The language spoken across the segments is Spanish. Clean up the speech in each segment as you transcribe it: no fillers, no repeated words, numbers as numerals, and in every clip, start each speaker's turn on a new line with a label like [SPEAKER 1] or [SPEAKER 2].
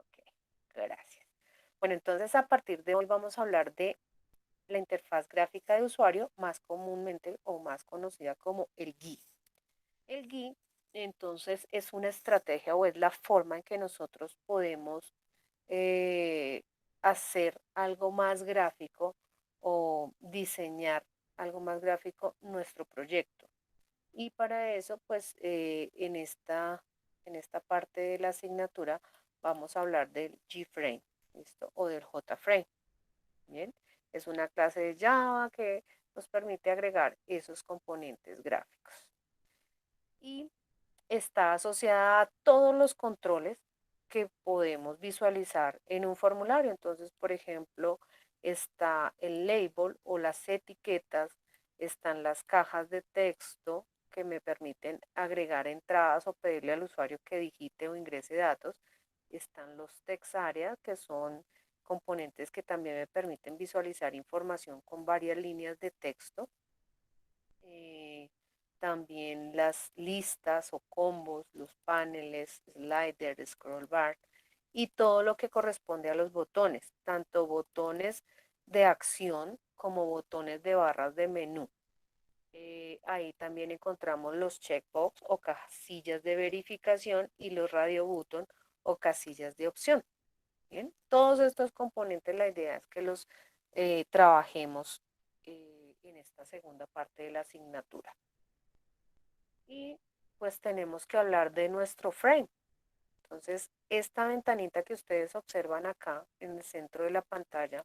[SPEAKER 1] Ok, gracias. Bueno, entonces a partir de hoy vamos a hablar de la interfaz gráfica de usuario, más comúnmente o más conocida como el GUI. El GUI, entonces, es una estrategia o es la forma en que nosotros podemos eh, hacer algo más gráfico o diseñar algo más gráfico nuestro proyecto. Y para eso, pues, en esta parte de la asignatura vamos a hablar del G-Frame, ¿listo? O del J-Frame, ¿bien? Es una clase de Java que nos permite agregar esos componentes gráficos. Y está asociada a todos los controles que podemos visualizar en un formulario. Entonces, por ejemplo, está el label o las etiquetas, están las cajas de texto que me permiten agregar entradas o pedirle al usuario que digite o ingrese datos. Están los text areas, que son componentes que también me permiten visualizar información con varias líneas de texto. eh, También las listas o combos, los paneles, slider, scroll bar y todo lo que corresponde a los botones, tanto botones de acción como botones de barras de menú. Ahí también encontramos los checkbox o casillas de verificación y los radio button o casillas de opción. Bien, todos estos componentes, la idea es que los trabajemos en esta segunda parte de la asignatura. Y pues tenemos que hablar de nuestro frame. Entonces, esta ventanita que ustedes observan acá en el centro de la pantalla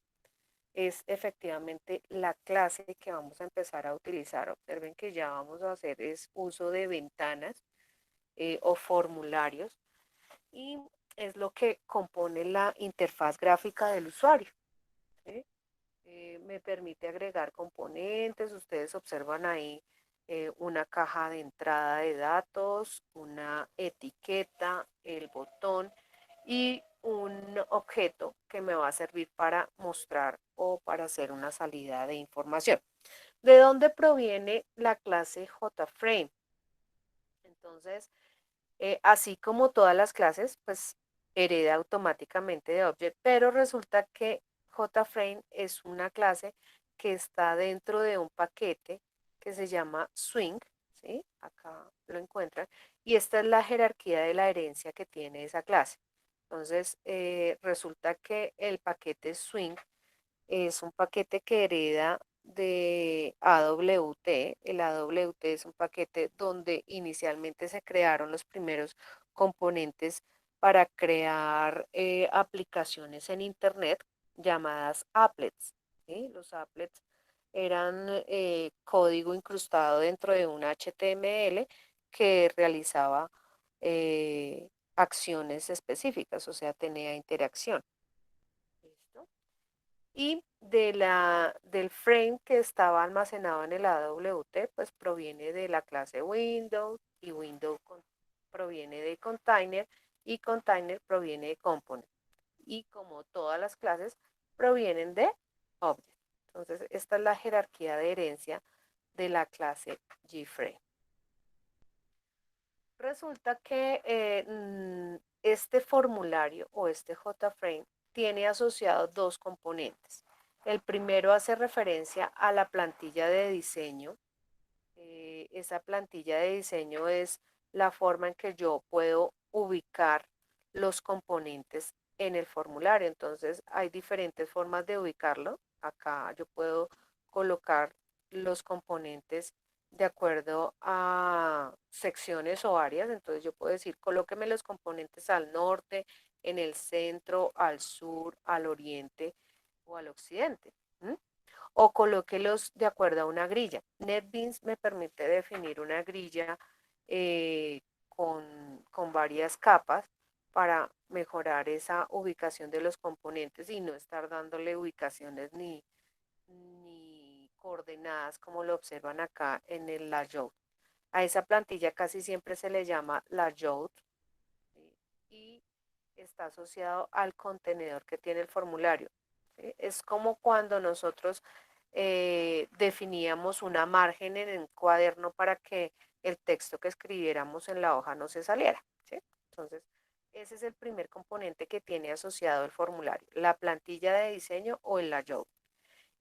[SPEAKER 1] es efectivamente la clase que vamos a empezar a utilizar. Observen que ya vamos a hacer es uso de ventanas o formularios y es lo que compone la interfaz gráfica del usuario. ¿Sí? Me permite agregar componentes. Ustedes observan ahí una caja de entrada de datos, una etiqueta, el botón y un objeto que me va a servir para mostrar o para hacer una salida de información. ¿De dónde proviene la clase JFrame? Entonces, así como todas las clases, pues hereda automáticamente de Object, pero resulta que JFrame es una clase que está dentro de un paquete que se llama Swing, ¿sí? Acá lo encuentran, y esta es la jerarquía de la herencia que tiene esa clase. Entonces, resulta que el paquete Swing es un paquete que hereda de AWT. El AWT es un paquete donde inicialmente se crearon los primeros componentes para crear aplicaciones en Internet llamadas applets. ¿Sí? Los applets eran código incrustado dentro de un HTML que realizaba acciones específicas, o sea, tenía interacción. ¿Listo? Y del frame que estaba almacenado en el AWT, pues proviene de la clase Windows y proviene de container y container proviene de component. Y como todas las clases provienen de object. Entonces, esta es la jerarquía de herencia de la clase GFrame. Resulta que este formulario o este JFrame tiene asociados dos componentes. El primero hace referencia a la plantilla de diseño. Esa plantilla de diseño es la forma en que yo puedo ubicar los componentes en el formulario. Entonces, hay diferentes formas de ubicarlo. Acá yo puedo colocar los componentes de acuerdo a secciones o áreas. Entonces, yo puedo decir, colóqueme los componentes al norte, en el centro, al sur, al oriente o al occidente. ¿Mm? O colóquelos de acuerdo a una grilla. NetBeans me permite definir una grilla con varias capas para mejorar esa ubicación de los componentes y no estar dándole ubicaciones ni coordenadas como lo observan acá en el layout. A esa plantilla casi siempre se le llama layout, ¿sí? Y está asociado al contenedor que tiene el formulario. ¿Sí? Es como cuando nosotros definíamos una margen en el cuaderno para que el texto que escribiéramos en la hoja no se saliera. ¿Sí? Entonces, Ese es el primer componente que tiene asociado el formulario, la plantilla de diseño o el layout.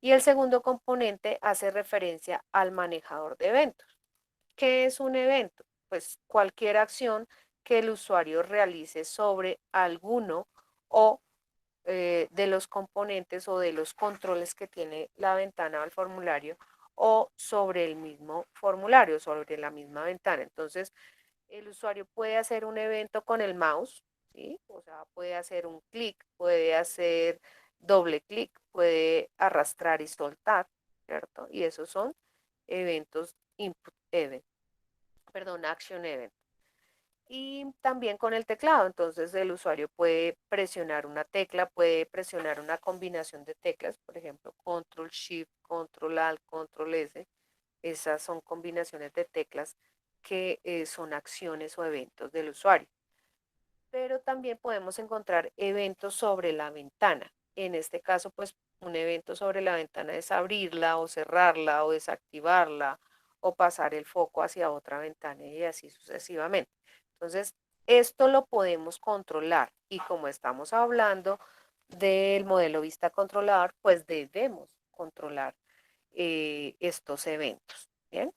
[SPEAKER 1] Y el segundo componente hace referencia al manejador de eventos. ¿Qué es un evento? Pues cualquier acción que el usuario realice sobre alguno o de los componentes o de los controles que tiene la ventana o el formulario o sobre el mismo formulario, sobre la misma ventana. Entonces, el usuario puede hacer un evento con el mouse, ¿sí? O sea, puede hacer un clic, puede hacer doble clic, puede arrastrar y soltar, ¿cierto? Y esos son eventos input event, perdón, action event. Y también con el teclado, entonces el usuario puede presionar una tecla, puede presionar una combinación de teclas, por ejemplo, Control Shift, Control Alt, Control S. Esas son combinaciones de teclas que son acciones o eventos del usuario. Pero también podemos encontrar eventos sobre la ventana. En este caso, pues un evento sobre la ventana es abrirla o cerrarla o desactivarla o pasar el foco hacia otra ventana y así sucesivamente. Entonces, esto lo podemos controlar y como estamos hablando del modelo vista controlador, pues debemos controlar estos eventos. ¿Bien?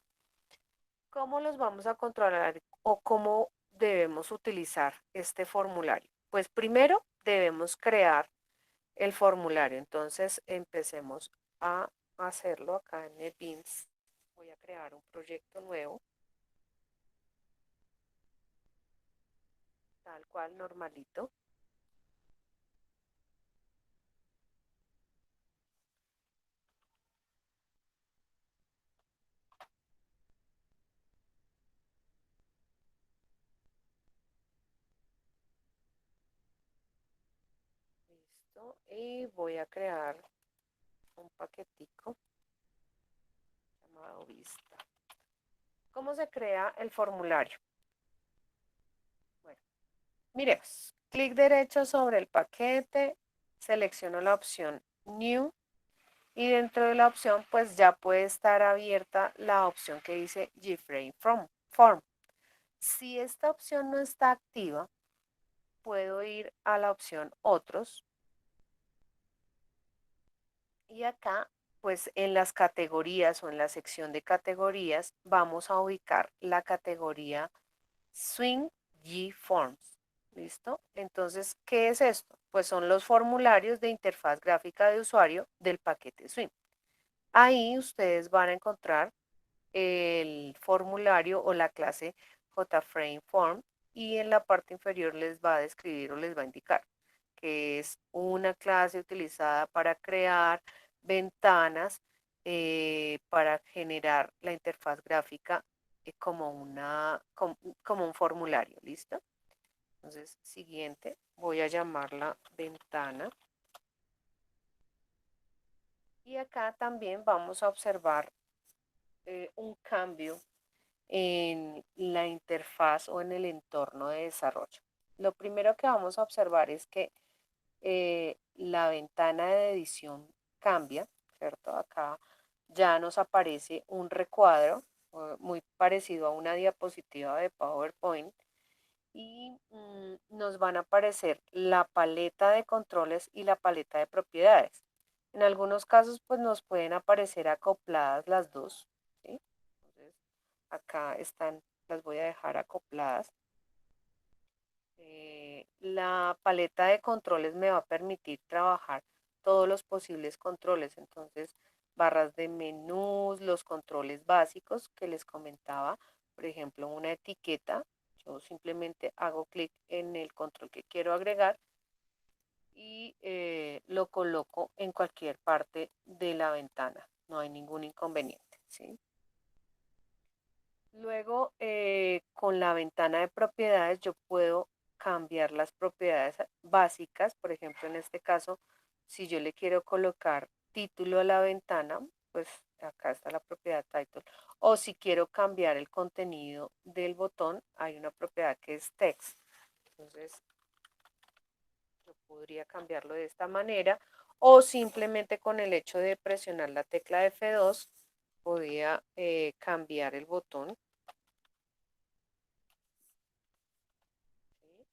[SPEAKER 1] ¿Cómo los vamos a controlar o cómo debemos utilizar este formulario? Pues primero debemos crear el formulario. Entonces empecemos a hacerlo acá en NetBeans. Voy a crear un proyecto nuevo, tal cual, normalito. Listo. Y voy a crear un paquetico llamado Vista. ¿Cómo se crea el formulario? Bueno, miremos. Clic derecho sobre el paquete, selecciono la opción New y dentro de la opción pues ya puede estar abierta la opción que dice GFrame Form. Si esta opción no está activa, puedo ir a la opción Otros y acá pues en las categorías o en la sección de categorías vamos a ubicar la categoría Swing G-Forms. ¿Listo? Entonces, ¿qué es esto? Pues son los formularios de interfaz gráfica de usuario del paquete Swing. Ahí ustedes van a encontrar el formulario o la clase JFrameForm y en la parte inferior les va a describir o les va a indicar que es una clase utilizada para crear ventanas para generar la interfaz gráfica como un formulario, ¿listo? Entonces, siguiente, voy a llamarla ventana. Y acá también vamos a observar un cambio en la interfaz o en el entorno de desarrollo. Lo primero que vamos a observar es que la ventana de edición cambia, ¿cierto? Acá ya nos aparece un recuadro muy parecido a una diapositiva de PowerPoint y nos van a aparecer la paleta de controles y la paleta de propiedades. En algunos casos, pues nos pueden aparecer acopladas las dos, ¿sí? Entonces, acá están, las voy a dejar acopladas. La paleta de controles me va a permitir trabajar todos los posibles controles, entonces barras de menús, los controles básicos que les comentaba, por ejemplo, una etiqueta, yo simplemente hago clic en el control que quiero agregar y lo coloco en cualquier parte de la ventana, no hay ningún inconveniente, ¿sí? Luego, con la ventana de propiedades, yo puedo cambiar las propiedades básicas. Por ejemplo, en este caso, si yo le quiero colocar título a la ventana, pues acá está la propiedad title. O si quiero cambiar el contenido del botón, hay una propiedad que es text. Entonces, yo podría cambiarlo de esta manera. O simplemente con el hecho de presionar la tecla F2, podría cambiar el botón. ¿Sí?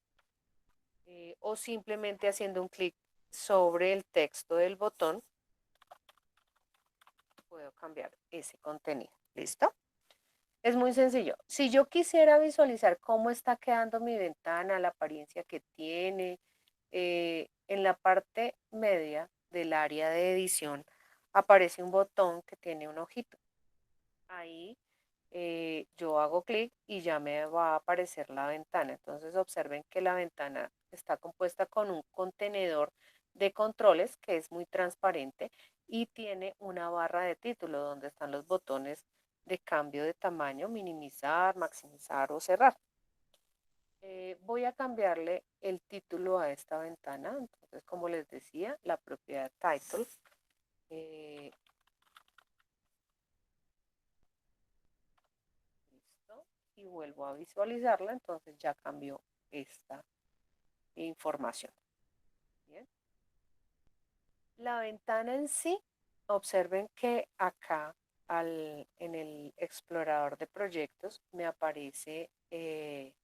[SPEAKER 1] o simplemente haciendo un clic sobre el texto del botón, puedo cambiar ese contenido. ¿Listo? Es muy sencillo. Si yo quisiera visualizar cómo está quedando mi ventana, la apariencia que tiene, en la parte media del área de edición aparece un botón que tiene un ojito. Ahí yo hago clic y ya me va a aparecer la ventana. Entonces observen que la ventana está compuesta con un contenedor de controles que es muy transparente y tiene una barra de título donde están los botones de cambio de tamaño, minimizar, maximizar o cerrar. Voy a cambiarle el título a esta ventana. Entonces, como les decía, la propiedad title. eh, Listo. Y vuelvo a visualizarla. Entonces ya cambió esta información. Bien. La ventana en sí, observen que acá en el explorador de proyectos me aparece el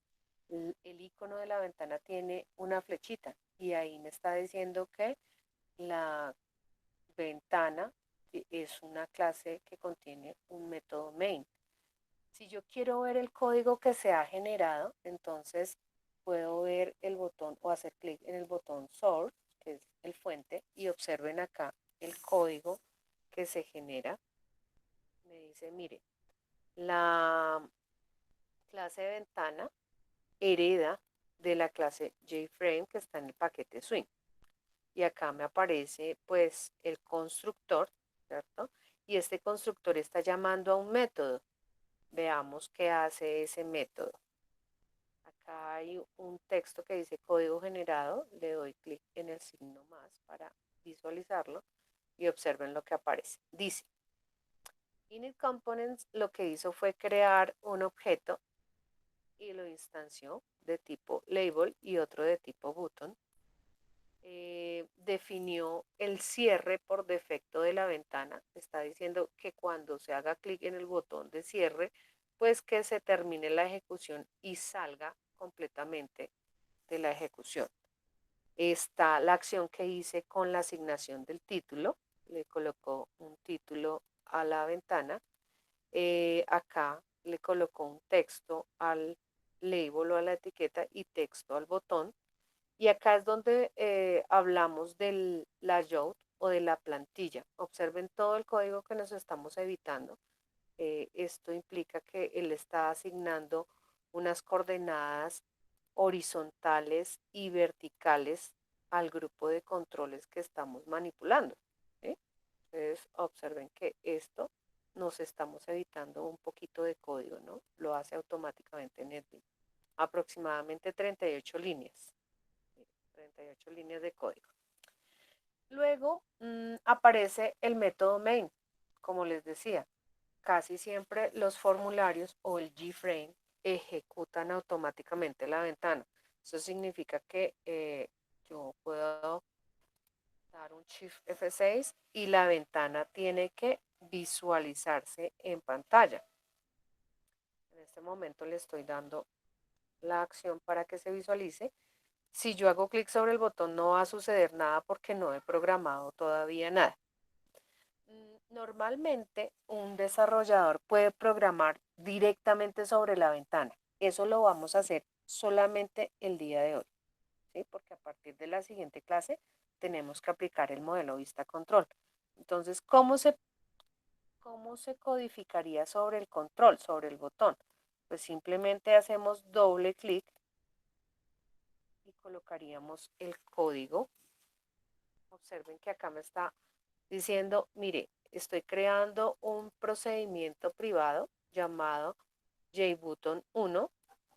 [SPEAKER 1] icono de la ventana tiene una flechita y ahí me está diciendo que la ventana es una clase que contiene un método main. Si yo quiero ver el código que se ha generado, entonces puedo ver el botón o hacer clic en el botón source, que es el fuente, y observen acá el código que se genera. Me dice, mire, la clase de ventana hereda de la clase JFrame que está en el paquete Swing. Y acá me aparece pues el constructor, ¿cierto? Y este constructor está llamando a un método. Veamos qué hace ese método. Acá hay un texto que dice código generado. Le doy clic en el signo más para visualizarlo y observen lo que aparece. Dice, init components lo que hizo fue crear un objeto y lo instanció de tipo label y otro de tipo button. Definió el cierre por defecto de la ventana. Está diciendo que cuando se haga clic en el botón de cierre, pues que se termine la ejecución y salga completamente de la ejecución. Está la acción que hice con la asignación del título. Le colocó un título a la ventana. Acá le colocó un texto al label o a la etiqueta y texto al botón. Y acá es donde hablamos del layout o de la plantilla. Observen todo el código que nos estamos evitando. Esto implica que él está asignando unas coordenadas horizontales y verticales al grupo de controles que estamos manipulando. ¿Sí? Entonces, observen que esto nos estamos evitando un poquito de código, ¿no? Lo hace automáticamente NetBeans. Aproximadamente 38 líneas. 38 líneas de código. Luego aparece el método main. Como les decía, casi siempre los formularios o el JFrame ejecutan automáticamente la ventana. Eso significa que yo puedo dar un Shift F6 y la ventana tiene que visualizarse en pantalla. En este momento le estoy dando la acción para que se visualice. Si yo hago clic sobre el botón no va a suceder nada porque no he programado todavía nada. Normalmente un desarrollador puede programar directamente sobre la ventana. Eso lo vamos a hacer solamente el día de hoy, ¿sí? Porque a partir de la siguiente clase tenemos que aplicar el modelo vista control. Entonces, cómo se codificaría sobre el control, sobre el botón? Pues simplemente hacemos doble clic y colocaríamos el código. Observen que acá me está diciendo, mire, estoy creando un procedimiento privado llamado JButton1.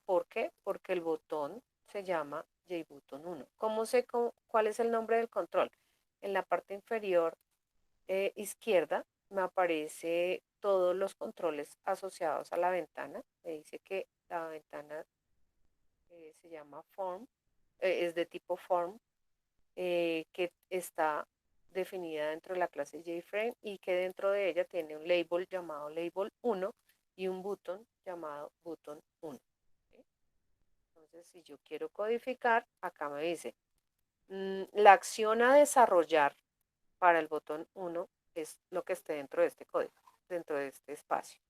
[SPEAKER 1] ¿Por qué? Porque el botón se llama JButton1. ¿Cómo sé cuál es el nombre del control? En la parte inferior izquierda me aparece todos los controles asociados a la ventana. Me dice que la ventana se llama form, es de tipo form, que está definida dentro de la clase JFrame y que dentro de ella tiene un label llamado label 1 y un button llamado button 1. ¿Sí? Entonces, si yo quiero codificar, acá me dice, la acción a desarrollar para el botón 1 es lo que esté dentro de este código, dentro de este espacio.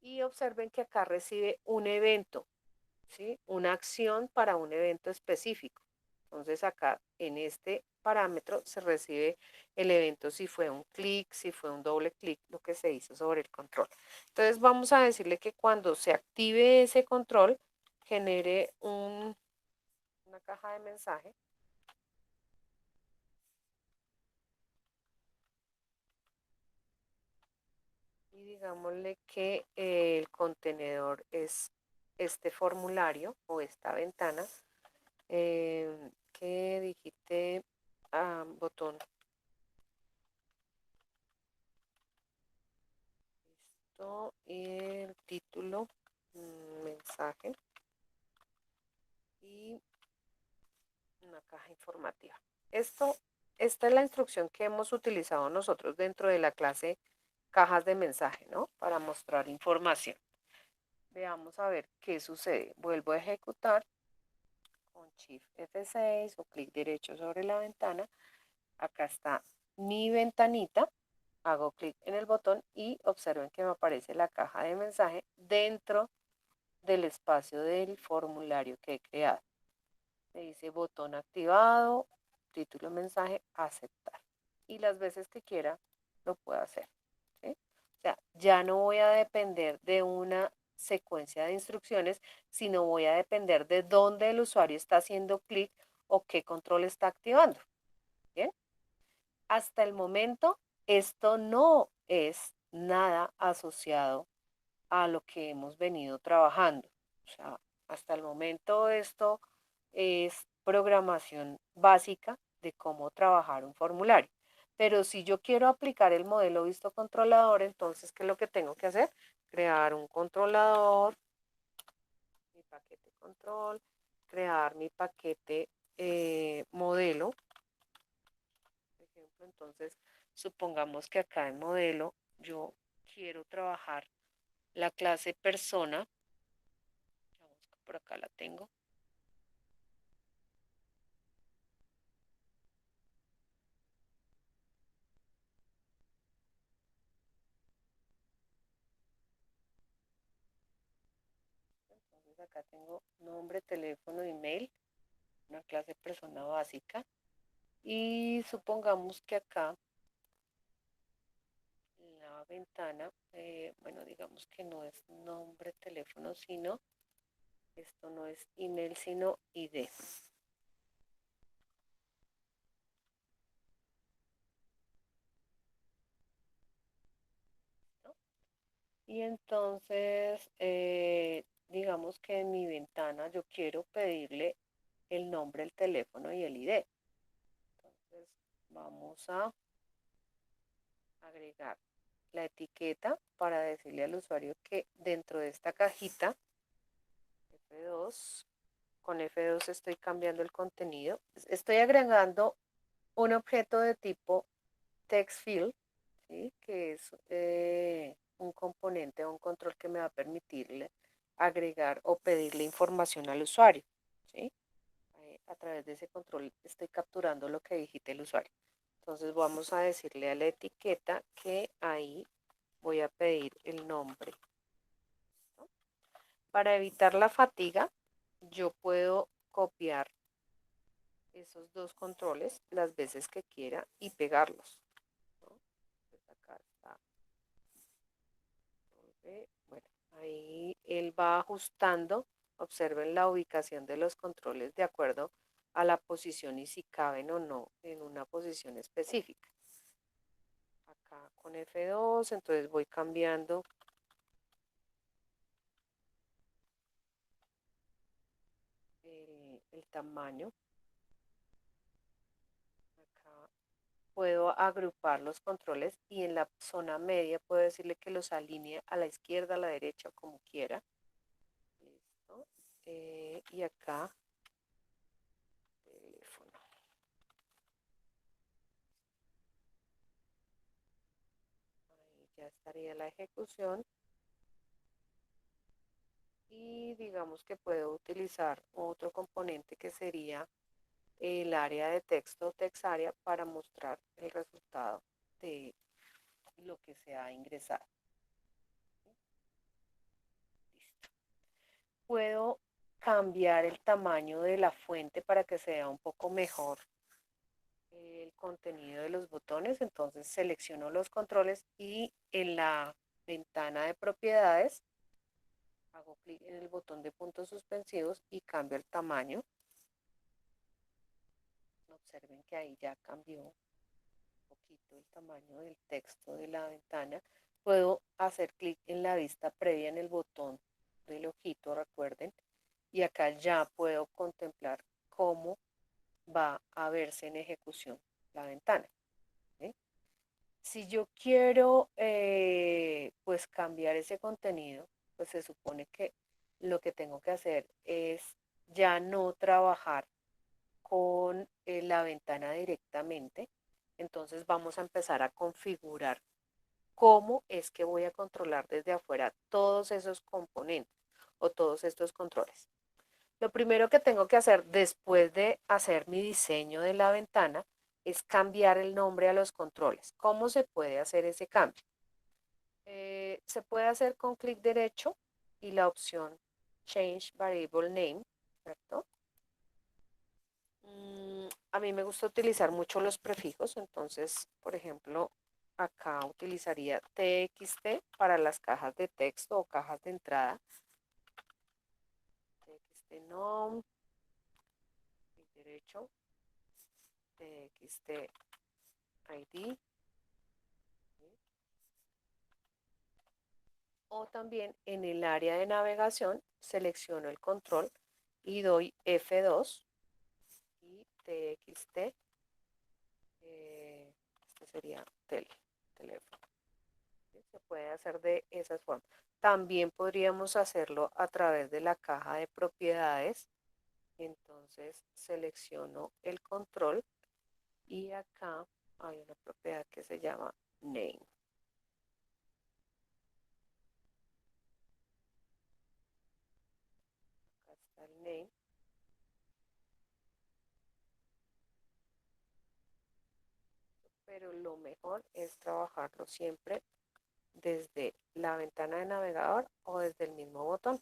[SPEAKER 1] Y observen que acá recibe un evento, ¿sí? Una acción para un evento específico. Entonces acá en este parámetro se recibe el evento si fue un clic, si fue un doble clic, lo que se hizo sobre el control. Entonces vamos a decirle que cuando se active ese control, genere una caja de mensaje. Y digámosle que el contenedor es este formulario o esta ventana que digite botón. Listo. Y el título, mensaje y una caja informativa. Esta es la instrucción que hemos utilizado nosotros dentro de la clase cajas de mensaje, ¿no? Para mostrar información. Veamos a ver qué sucede. Vuelvo a ejecutar con Shift F6 o clic derecho sobre la ventana. Acá está mi ventanita. Hago clic en el botón y observen que me aparece la caja de mensaje dentro del espacio del formulario que he creado. Me dice botón activado, título mensaje, aceptar. Y las veces que quiera lo puedo hacer. ¿Sí? O sea, ya no voy a depender de una secuencia de instrucciones, sino voy a depender de dónde el usuario está haciendo clic o qué control está activando. ¿Bien? Hasta el momento, esto no es nada asociado a lo que hemos venido trabajando. O sea, hasta el momento esto es programación básica de cómo trabajar un formulario. Pero si yo quiero aplicar el modelo visto controlador, entonces, ¿qué es lo que tengo que hacer? Crear un controlador, mi paquete control, crear mi paquete modelo. Por ejemplo, entonces, supongamos que acá en modelo yo quiero trabajar la clase persona. Por acá la tengo. Entonces acá tengo nombre, teléfono, email, una clase persona básica. Y supongamos que acá en la ventana, bueno, digamos que no es nombre, teléfono, sino, esto no es email, sino ID. ¿No? Y entonces, digamos que en mi ventana yo quiero pedirle el nombre, el teléfono y el ID. Entonces, vamos a agregar la etiqueta para decirle al usuario que dentro de esta cajita F2, con F2 estoy cambiando el contenido. Estoy agregando un objeto de tipo text field, ¿sí? Que es un componente o un control que me va a permitirle agregar o pedirle información al usuario. ¿Sí? A través de ese control estoy capturando lo que digite el usuario. Entonces vamos a decirle a la etiqueta que ahí voy a pedir el nombre. ¿No? Para evitar la fatiga, yo puedo copiar esos dos controles las veces que quiera y pegarlos. ¿No? Pues acá está. Bueno, ahí él va ajustando. Observen la ubicación de los controles de acuerdo a la posición y si caben o no en una posición específica. Acá con F2, entonces voy cambiando el tamaño. Acá puedo agrupar los controles y en la zona media puedo decirle que los alinee a la izquierda, a la derecha, como quiera. Listo. Y acá, teléfono. Ahí ya estaría la ejecución. Y digamos que puedo utilizar otro componente que sería el área de texto, text area, para mostrar el resultado de lo que se ha ingresado. Listo. Puedo cambiar el tamaño de la fuente para que se vea un poco mejor el contenido de los botones. Entonces selecciono los controles y en la ventana de propiedades hago clic en el botón de puntos suspensivos y cambio el tamaño. Observen que ahí ya cambió un poquito el tamaño del texto de la ventana. Puedo hacer clic en la vista previa en el botón del ojito, recuerden, y acá ya puedo contemplar cómo va a verse en ejecución la ventana. ¿Sí? Si yo quiero pues cambiar ese contenido, pues se supone que lo que tengo que hacer es ya no trabajar con la ventana directamente. Entonces vamos a empezar a configurar cómo es que voy a controlar desde afuera todos esos componentes o todos estos controles. Lo primero que tengo que hacer después de hacer mi diseño de la ventana es cambiar el nombre a los controles. ¿Cómo se puede hacer ese cambio? Se puede hacer con clic derecho y la opción Change Variable Name, ¿cierto? A mí me gusta utilizar mucho los prefijos, entonces, por ejemplo, acá utilizaría TXT para las cajas de texto o cajas de entrada. TXT nom, clic derecho, TXT ID. O también en el área de navegación selecciono el control y doy F2 y TXT. Este sería teléfono. ¿Sí? Se puede hacer de esas formas. También podríamos hacerlo a través de la caja de propiedades. Entonces selecciono el control y acá hay una propiedad que se llama name. Acá está el name. Pero lo mejor es trabajarlo siempre desde la ventana de navegador o desde el mismo botón.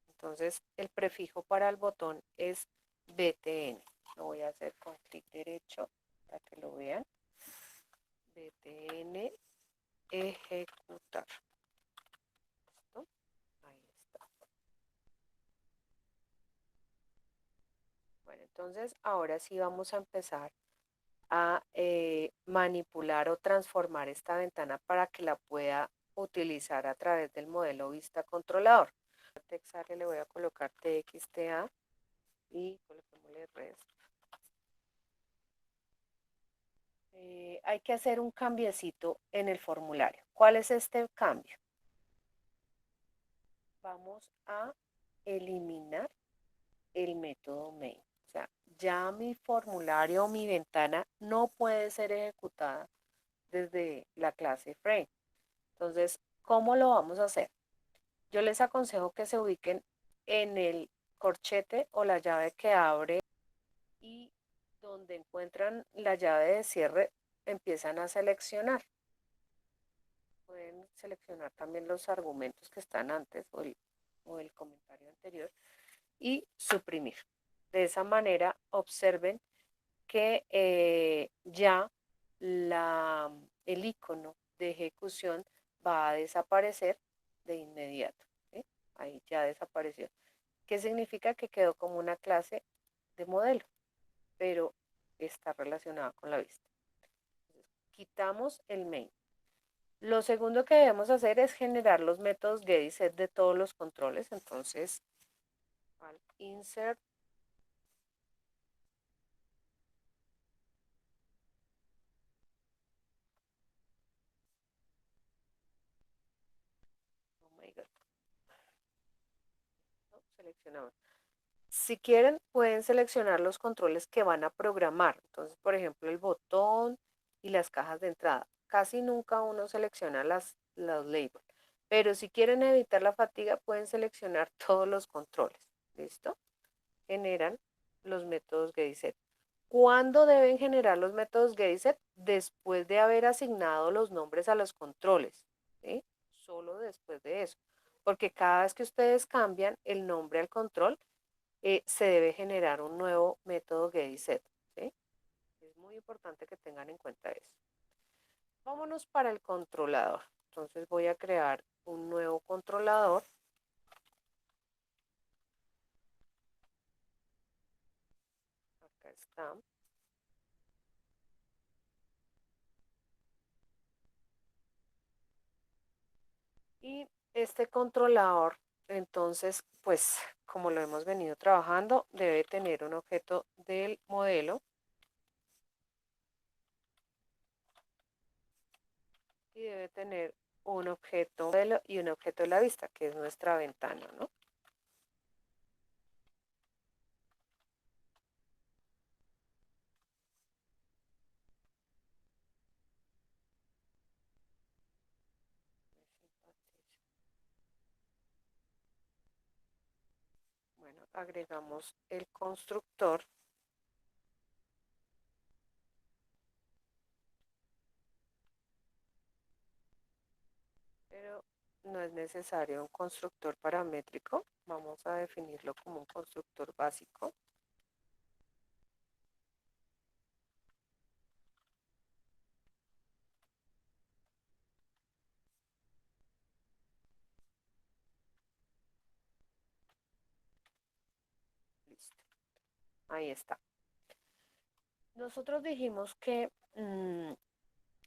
[SPEAKER 1] Entonces, el prefijo para el botón es btn. Lo voy a hacer con clic derecho para que lo vean. btn ejecutar. ¿Listo? Ahí está. Bueno, entonces ahora sí vamos a empezar a manipular o transformar esta ventana para que la pueda utilizar a través del modelo vista controlador. A Texare le voy a colocar TXTA y coloquémosle rest. Hay que hacer un cambiecito en el formulario. ¿Cuál es este cambio? Vamos a eliminar el método main. O sea, ya mi formulario o mi ventana no puede ser ejecutada desde la clase frame. Entonces, ¿cómo lo vamos a hacer? Yo les aconsejo que se ubiquen en el corchete o la llave que abre y donde encuentran la llave de cierre empiezan a seleccionar. Pueden seleccionar también los argumentos que están antes o el comentario anterior y suprimir. De esa manera observen que ya el icono de ejecución va a desaparecer de inmediato. ¿Sí? Ahí ya desapareció. ¿Qué significa? Que quedó como una clase de modelo, pero está relacionada con la vista. Entonces, quitamos el main. Lo segundo que debemos hacer es generar los métodos get y set de todos los controles. Entonces, al insert oh my God, ¿no? Seleccionamos. Si quieren, pueden seleccionar los controles que van a programar. Entonces, por ejemplo, el botón y las cajas de entrada. Casi nunca uno selecciona los labels. Pero si quieren evitar la fatiga, pueden seleccionar todos los controles. ¿Listo? Generan los métodos getSet. ¿Cuándo deben generar los métodos getSet? Después de haber asignado los nombres a los controles. ¿Sí? Solo después de eso. Porque cada vez que ustedes cambian el nombre al control, se debe generar un nuevo método getSet. ¿Sí? Es muy importante que tengan en cuenta eso. Vámonos para el controlador. Entonces voy a crear un nuevo controlador. Acá está. Y este controlador, entonces, pues como lo hemos venido trabajando, debe tener un objeto del modelo y debe tener un objeto modelo y un objeto de la vista, que es nuestra ventana, ¿no? Bueno, agregamos el constructor. Pero no es necesario un constructor paramétrico. Vamos a definirlo como un constructor básico. Listo. Ahí está. Nosotros dijimos que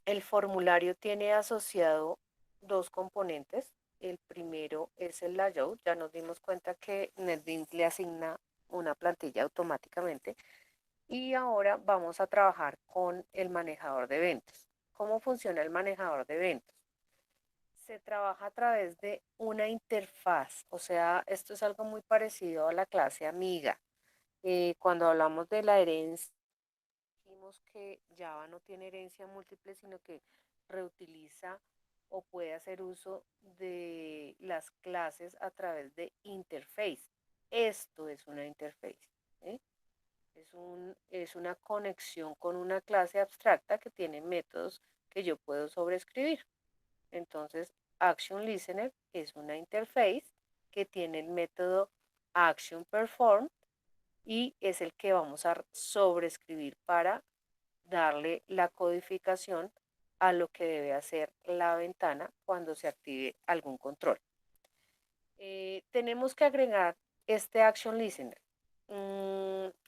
[SPEAKER 1] el formulario tiene asociado dos componentes. El primero es el layout. Ya nos dimos cuenta que NetBeans le asigna una plantilla automáticamente. Y ahora vamos a trabajar con el manejador de eventos. ¿Cómo funciona el manejador de eventos? Se trabaja a través de una interfaz. O sea, esto es algo muy parecido a la clase amiga. Cuando hablamos de la herencia, dijimos que Java no tiene herencia múltiple, sino que reutiliza o puede hacer uso de las clases a través de interface. Esto es una interface. ¿Eh? Es una conexión con una clase abstracta que tiene métodos que yo puedo sobreescribir. Entonces, Action Listener es una interface que tiene el método Action Perform y es el que vamos a sobreescribir para darle la codificación a lo que debe hacer la ventana cuando se active algún control. Tenemos que agregar este Action Listener.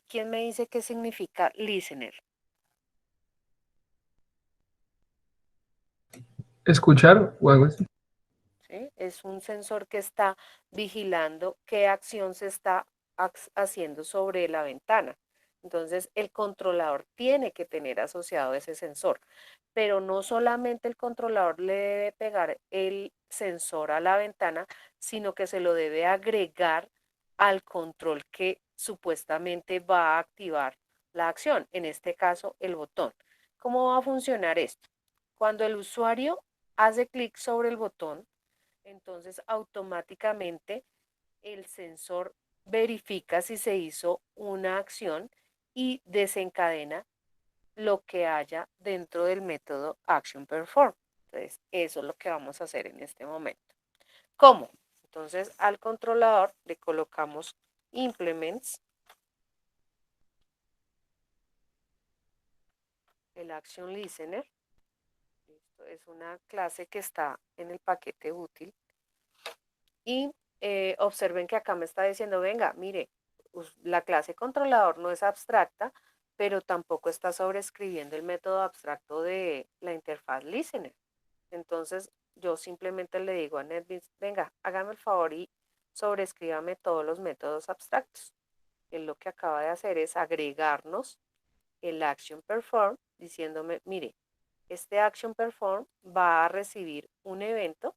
[SPEAKER 1] ¿Quién me dice qué significa listener?
[SPEAKER 2] Escuchar o algo así.
[SPEAKER 1] ¿Sí? Es un sensor que está vigilando qué acción se está haciendo sobre la ventana. Entonces, el controlador tiene que tener asociado ese sensor, pero no solamente el controlador le debe pegar el sensor a la ventana, sino que se lo debe agregar al control que supuestamente va a activar la acción, en este caso el botón. ¿Cómo va a funcionar esto? Cuando el usuario hace clic sobre el botón, entonces automáticamente el sensor verifica si se hizo una acción y desencadena lo que haya dentro del método Action Perform. Entonces, eso es lo que vamos a hacer en este momento. ¿Cómo? Entonces, al controlador le colocamos implements, el Action Listener. Esto es una clase que está en el paquete útil. Y observen que acá me está diciendo, venga, mire, la clase controlador no es abstracta, pero tampoco está sobreescribiendo el método abstracto de la interfaz listener. Entonces, yo simplemente le digo a NetBeans, venga, hágame el favor y sobreescríbame todos los métodos abstractos. Él lo que acaba de hacer es agregarnos el action perform diciéndome, mire, este action perform va a recibir un evento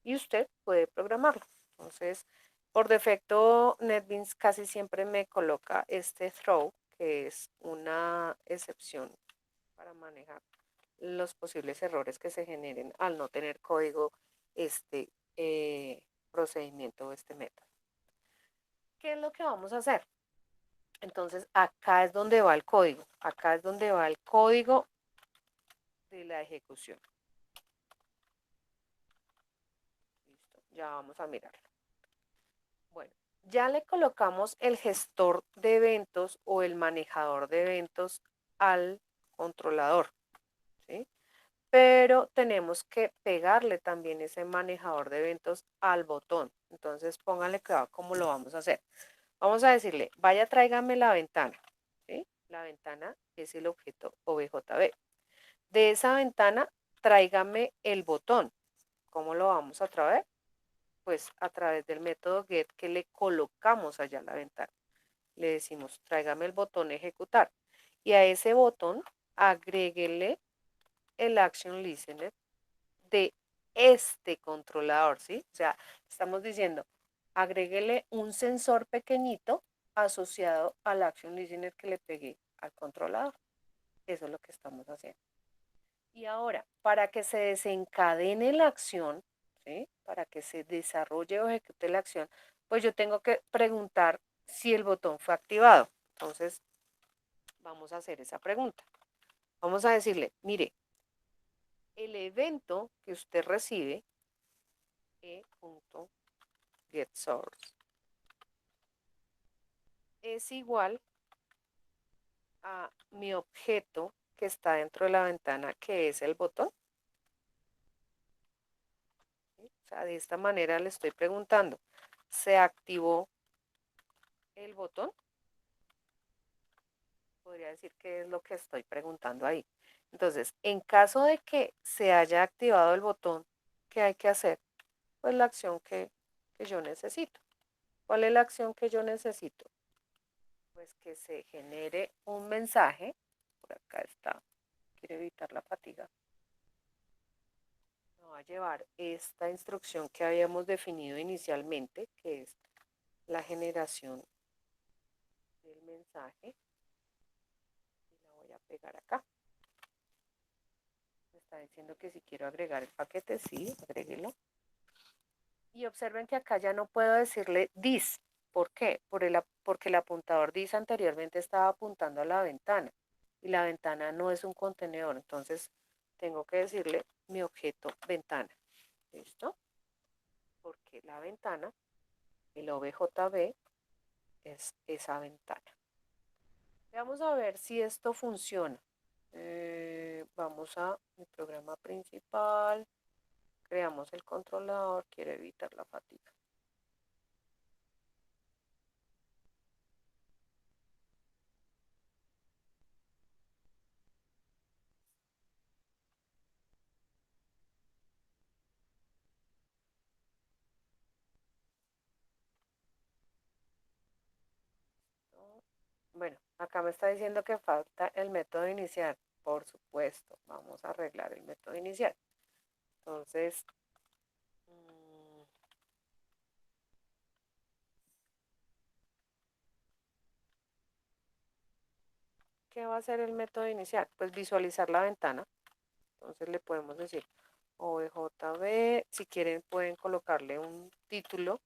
[SPEAKER 1] y usted puede programarlo. Entonces, por defecto, NetBeans casi siempre me coloca este throw, que es una excepción para manejar los posibles errores que se generen al no tener código este procedimiento o este método. ¿Qué es lo que vamos a hacer? Entonces, acá es donde va el código. Acá es donde va el código de la ejecución. Listo, ya vamos a mirarlo. Bueno, ya le colocamos el gestor de eventos o el manejador de eventos al controlador, ¿sí? Pero tenemos que pegarle también ese manejador de eventos al botón. Entonces, pónganle cuidado cómo lo vamos a hacer. Vamos a decirle, vaya, tráigame la ventana, ¿sí? La ventana es el objeto OBJB. De esa ventana, tráigame el botón. ¿Cómo lo vamos a traer? Pues a través del método get que le colocamos allá a la ventana. Le decimos, tráigame el botón ejecutar. Y a ese botón, agréguele el action listener de este controlador, ¿sí? O sea, estamos diciendo, agréguele un sensor pequeñito asociado al action listener que le pegué al controlador. Eso es lo que estamos haciendo. Y ahora, para que se desencadene la acción, ¿sí? Para que se desarrolle o ejecute la acción, pues yo tengo que preguntar si el botón fue activado. Entonces, vamos a hacer esa pregunta. Vamos a decirle, mire, el evento que usted recibe, e.getSource, es igual a mi objeto que está dentro de la ventana, que es el botón. ¿Sí? O sea, de esta manera le estoy preguntando, ¿se activó el botón? Podría decir que es lo que estoy preguntando ahí. Entonces, en caso de que se haya activado el botón, ¿qué hay que hacer? Pues la acción que yo necesito. ¿Cuál es la acción que yo necesito? Pues que se genere un mensaje. Por acá está. Quiero evitar la fatiga. Me va a llevar esta instrucción que habíamos definido inicialmente, que es la generación del mensaje. Y la voy a pegar acá. Me está diciendo que si quiero agregar el paquete, sí, agréguelo. Y observen que acá ya no puedo decirle this. ¿Por qué? Porque el apuntador this anteriormente estaba apuntando a la ventana. Y la ventana no es un contenedor. Entonces tengo que decirle mi objeto ventana. ¿Listo? Porque la ventana, el OBJB, es esa ventana. Vamos a ver si esto funciona. Vamos a mi programa principal. Creamos el controlador. Quiero evitar la fatiga. Bueno, acá me está diciendo que falta el método inicial. Por supuesto, vamos a arreglar el método inicial. Entonces, ¿qué va a hacer el método inicial? Pues visualizar la ventana. Entonces le podemos decir OBJB. Si quieren pueden colocarle un título,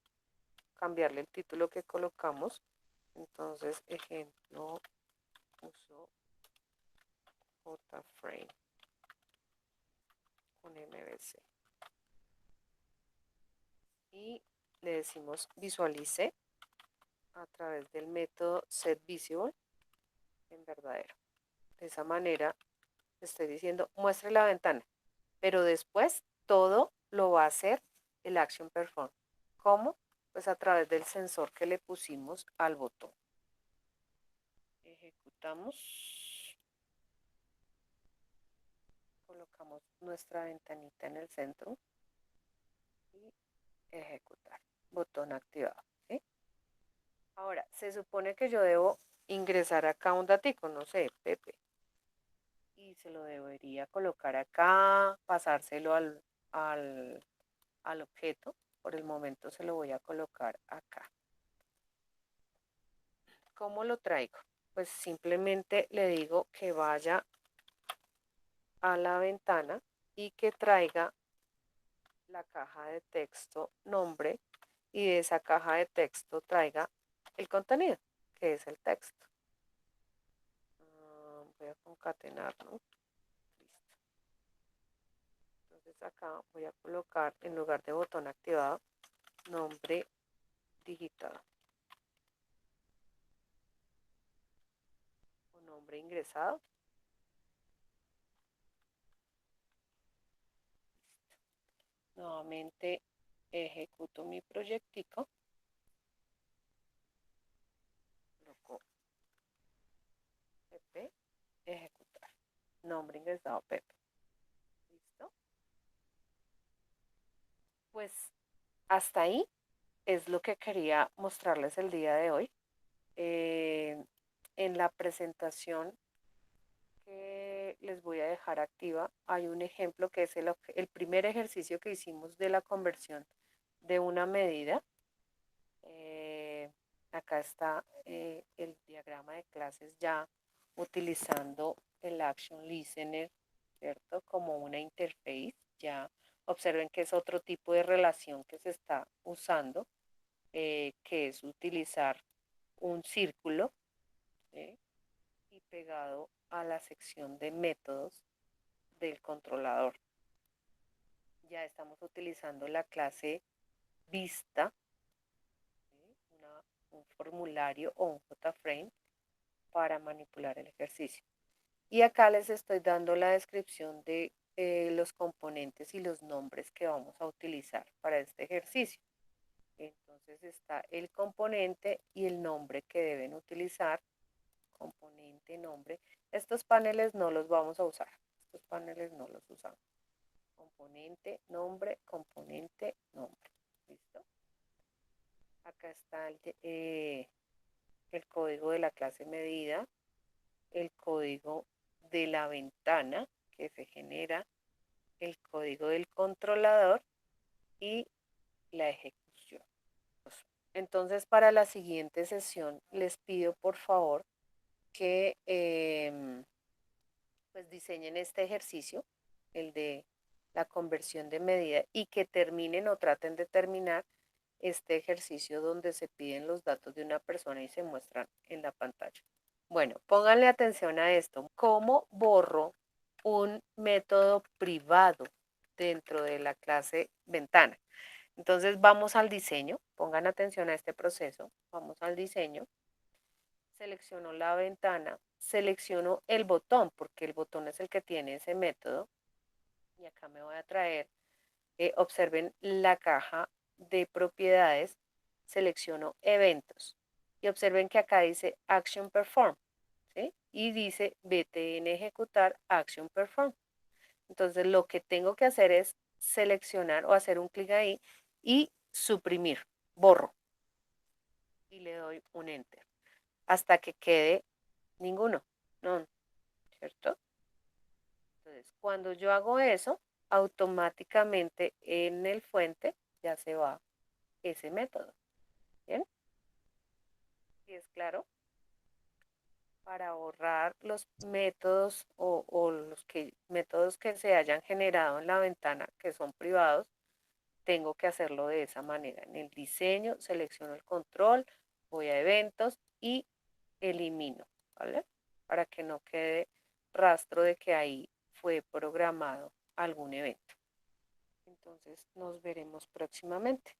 [SPEAKER 1] cambiarle el título que colocamos. Entonces, ejemplo, uso JFrame con MVC. Y le decimos visualice a través del método setVisible en verdadero. De esa manera estoy diciendo muestre la ventana, pero después todo lo va a hacer el Action Perform. ¿Cómo? Pues a través del sensor que le pusimos al botón. Ejecutamos. Colocamos nuestra ventanita en el centro y ejecutar. Botón activado. ¿Sí? Ahora, se supone que yo debo ingresar acá un datico, no sé, Pepe. Y se lo debería colocar acá, pasárselo al objeto. Por el momento se lo voy a colocar acá. ¿Cómo lo traigo? Pues simplemente le digo que vaya a la ventana y que traiga la caja de texto nombre y de esa caja de texto traiga el contenido, que es el texto. Voy a concatenar, ¿no? Listo. Entonces acá voy a colocar en lugar de botón activado, nombre digitado o nombre ingresado. Nuevamente ejecuto mi proyectico. Coloco PP, ejecutar. Nombre ingresado Pepe. ¿Listo? Pues hasta ahí es lo que quería mostrarles el día de hoy. En la presentación que les voy a dejar activa hay un ejemplo que es el primer ejercicio que hicimos de la conversión de una medida. Eh, Acá está el diagrama de clases ya utilizando el Action Listener, ¿cierto? Como una interface. Ya observen que es otro tipo de relación que se está usando, que es utilizar un círculo, ¿sí? Y pegado a la sección de métodos del controlador. Ya estamos utilizando la clase vista, ¿sí? Un formulario o un JFrame para manipular el ejercicio. Y acá les estoy dando la descripción de los componentes y los nombres que vamos a utilizar para este ejercicio. Entonces está el componente y el nombre que deben utilizar. Componente, nombre. Estos paneles no los vamos a usar. Estos paneles no los usamos. Componente, nombre, ¿listo? Acá está el código de la clase medida, el código de la ventana que se genera, el código del controlador y la ejecución. Entonces, para la siguiente sesión, les pido por favor que pues diseñen este ejercicio, el de la conversión de medida, y que terminen o traten de terminar este ejercicio donde se piden los datos de una persona y se muestran en la pantalla. Bueno, pónganle atención a esto. ¿Cómo borro un método privado dentro de la clase ventana? Entonces vamos al diseño, pongan atención a este proceso, vamos al diseño, selecciono la ventana, selecciono el botón, porque el botón es el que tiene ese método, y acá me voy a traer, observen la caja de propiedades, selecciono eventos, y observen que acá dice Action Perform, ¿sí? Y dice BTN ejecutar Action Perform. Entonces lo que tengo que hacer es seleccionar o hacer un clic ahí y suprimir, borro, y le doy un Enter, hasta que quede ninguno, no, ¿cierto? Entonces, cuando yo hago eso, automáticamente en el fuente ya se va ese método. ¿Bien? ¿Sí es claro? Para borrar los métodos o los métodos que se hayan generado en la ventana que son privados, tengo que hacerlo de esa manera. En el diseño selecciono el control, voy a eventos y elimino, ¿vale? Para que no quede rastro de que ahí fue programado algún evento. Entonces nos veremos próximamente.